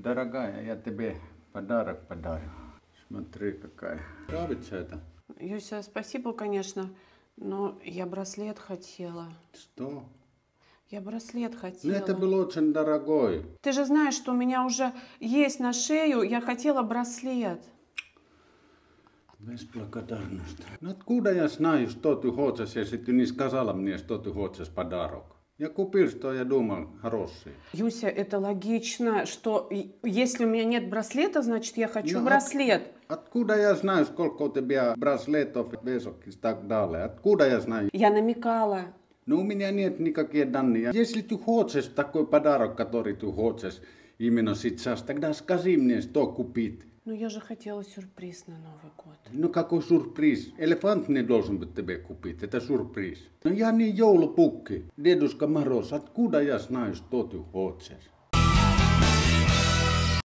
Дорогая, я тебе подарок подарю. Смотри, какая. Нравится это? Юся, спасибо, конечно, но я браслет хотела. Что? Я браслет Ну, хотела. это был очень дорогой. Ты же знаешь, что у меня уже есть на шею. Я хотела браслет. Без благодарности. Ну, откуда я знаю, что ты хочешь, если ты не сказала мне, что ты хочешь подарок? Я купил, что я думал, хороший. Юся, это логично, что если у меня нет браслета, значит, я хочу Ну, браслет. Откуда я знаю, сколько у тебя браслетов, весок и так далее? Откуда я знаю? Я намекала. Ну, у меня нет никаких данных. Если ты хочешь такой подарок, который ты хочешь именно сейчас, тогда скажи мне, что купить. Ну, я же хотела сюрприз на Новый год. Ну, какой сюрприз? Элефант не должен быть тебе купить, это сюрприз. Ну, я не joulupukki, Дедушка Мороз, откуда я знаю, что ты хочешь?